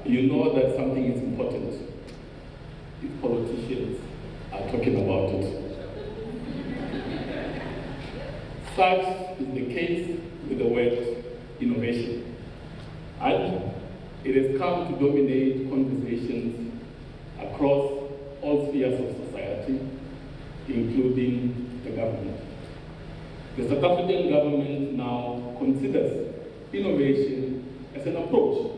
you know that something is important if politicians are talking about it. Such is the case with the word innovation. And it has come to dominate conversations across all spheres of society, including the government. The South African government now considers innovation as an approach.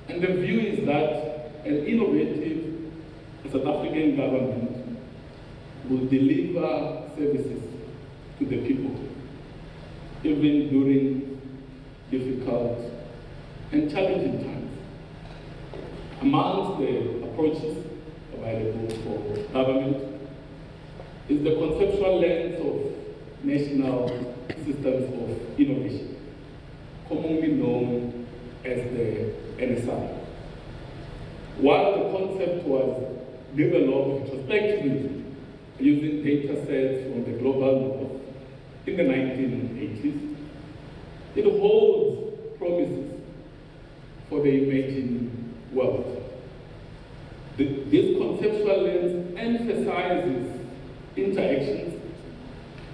And the view is that an innovative South African government will deliver services to the people, even during difficult and challenging times. Amongst the approaches available for government is the conceptual lens of national systems of innovation, commonly known as the NSI. While the concept was developed retrospectively using data sets from the global north in the 1980s, it holds promises for the emerging world. This conceptual lens emphasizes interactions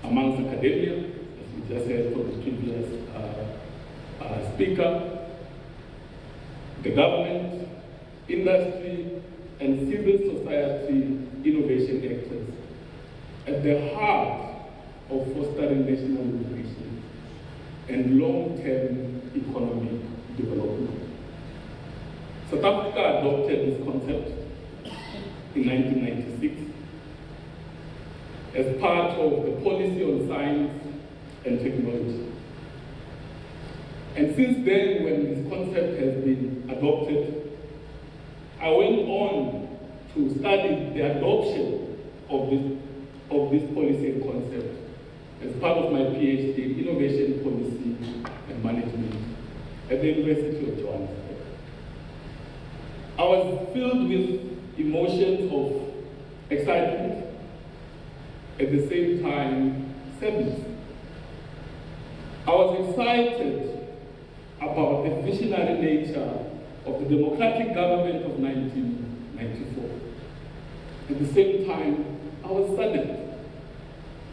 amongst academia, as we just heard from the previous speaker, the government, industry, and civil society innovation actors at the heart of fostering national innovation and long-term economic development. South Africa adopted this concept in 1996 as part of the policy on science and technology. And since then, when this concept has been adopted, I went on to study the adoption of this policy and concept as part of my PhD in Innovation Policy and Management at the University of Johannesburg. I was filled with emotions of excitement, at the same time sadness. I was excited about the visionary nature of the democratic government of 1994. At the same time, I was saddened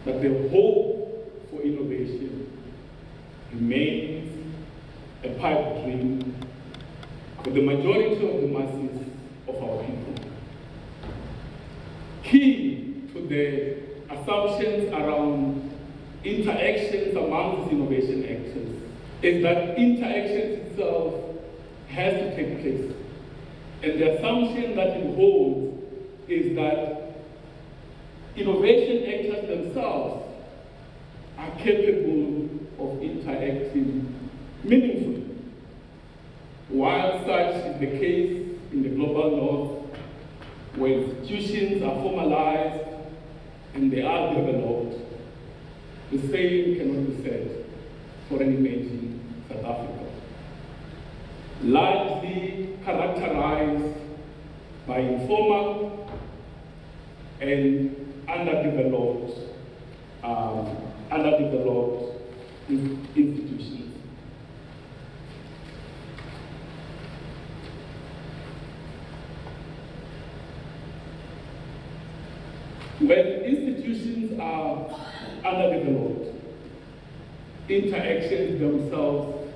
that the hope for innovation remains a pipe dream for the majority of the masses of our people. Key to the assumptions around interactions among these innovation actors is that interaction itself has to take place. And the assumption that it holds is that innovation actors themselves are capable of interacting meaningfully. While such is the case in the global north, where institutions are formalized and they are developed, the same cannot be said for an emerging South Africa, largely characterized by informal and underdeveloped institutions. When institutions are underdeveloped, interactions themselves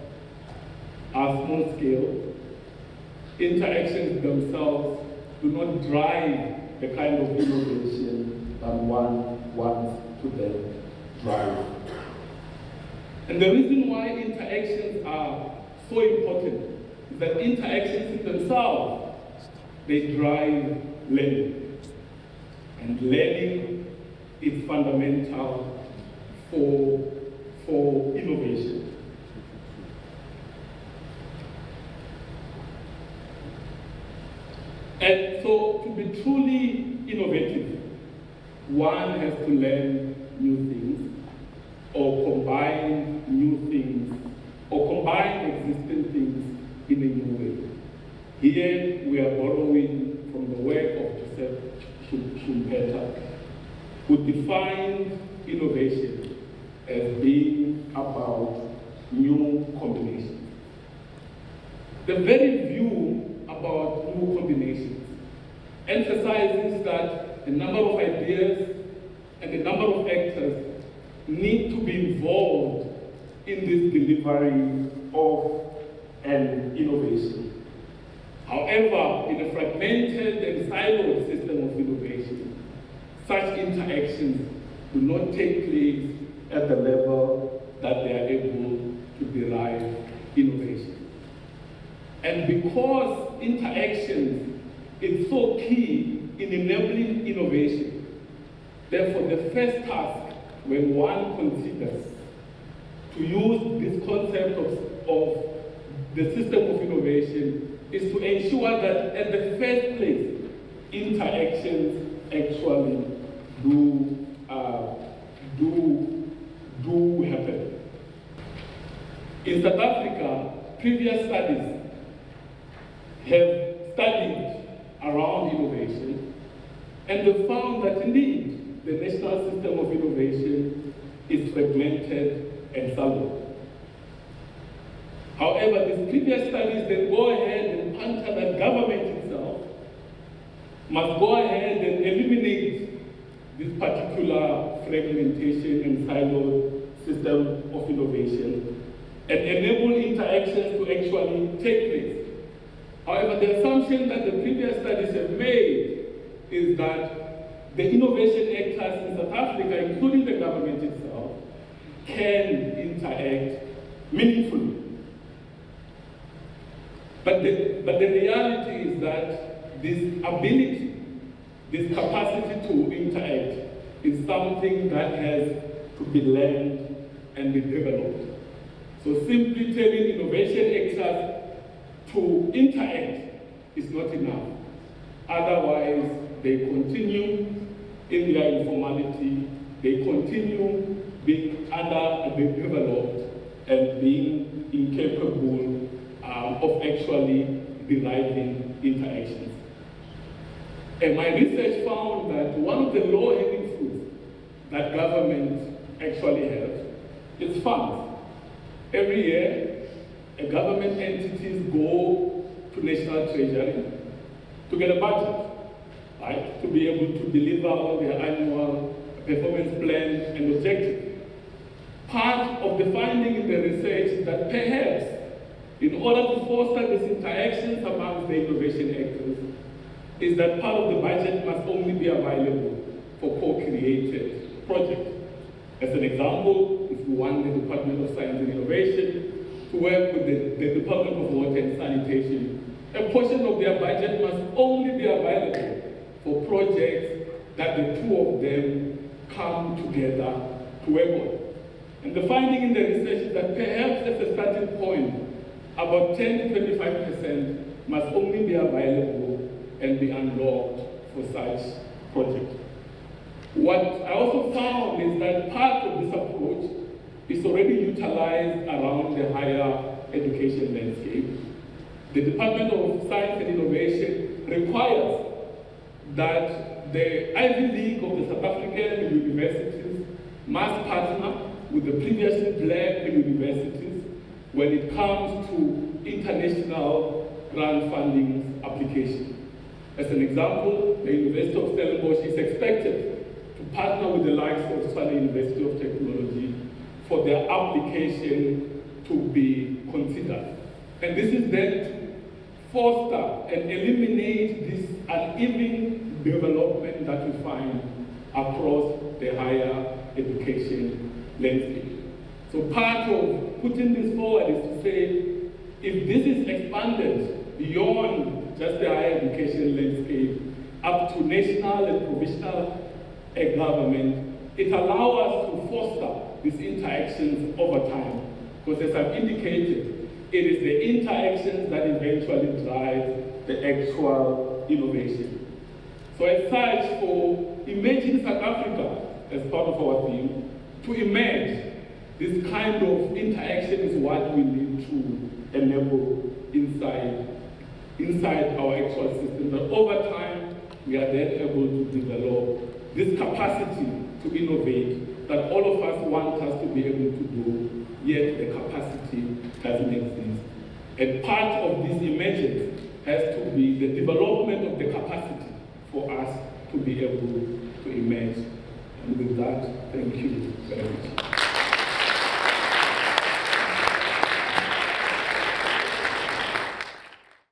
are small scale. Interactions themselves do not drive the kind of innovation that one wants to then drive. And the reason why interactions are so important is that interactions in themselves, they drive learning. And learning is fundamental for innovation. And so to be truly innovative, one has to learn new things, or combine new things, or combine existing things in a new way. Here we are borrowing from the work of Joseph Schumpeter, who defined innovation as being about new combinations. The very view about new combinations emphasizes that the number of ideas and the number of actors need to be involved in this delivery of an innovation. However, in a fragmented and siloed system of innovation, such interactions do not take place at the level that they are able to derive innovation. And because interactions is so key in enabling innovation, therefore the first task when one considers to use this concept of the system of innovation is to ensure that at the first place, interactions actually do happen. In South Africa, previous studies have studied around innovation, and they found that indeed the national system of innovation is fragmented and siloed. However, these previous studies then go ahead and puncture that government itself must go ahead and eliminate this particular fragmentation and siloed system of innovation and enable interactions to actually take place. However, the assumption that the previous studies have made is that the innovation actors in South Africa, including the government itself, can interact meaningfully. But the reality is that this ability, this capacity to interact is something that has to be learned and be developed. So simply telling innovation actors to interact is not enough. Otherwise, they continue in their informality, they continue being underdeveloped and being incapable of actually deriving interactions. And my research found that one of the low-hanging fruits that government actually have is funds. Every year, government entities go to National Treasury to get a budget, right? To be able to deliver on their annual performance plan and objectives. Part of the finding in the research is that perhaps in order to foster these interactions among the innovation actors, is that part of the budget must only be available for co-created projects. As an example, if we want the Department of Science and Innovation to work with the Department of Water and Sanitation, a portion of their budget must only be available for projects that the two of them come together to work on. And the finding in the research is that perhaps as a starting point, about 10 to 25% must only be available and be unlocked for such projects. What I also found is that part of this approach is already utilized around the higher education landscape. The Department of Science and Innovation requires that the Ivy League of the South African universities must partner with the previously black universities when it comes to international grant funding application. As an example, the University of Stellenbosch is expected to partner with the likes of Tshwane University of Technology for their application to be considered. And this is then to foster and eliminate this uneven development that we find across the higher education landscape. So part of putting this forward is to say, if this is expanded beyond just the higher education landscape up to national and provincial government, it allows us to foster these interactions over time. Because as I've indicated, it is the interactions that eventually drive the actual innovation. So as such, for Emerging South Africa, as part of our theme, to emerge, this kind of interaction is what we need to enable inside our actual system. But over time, we are then able to develop this capacity to innovate that all of us want us to be able to do, yet the capacity doesn't exist And part of this emergence has to be the development of the capacity for us to be able to emerge. And with that, thank you very much.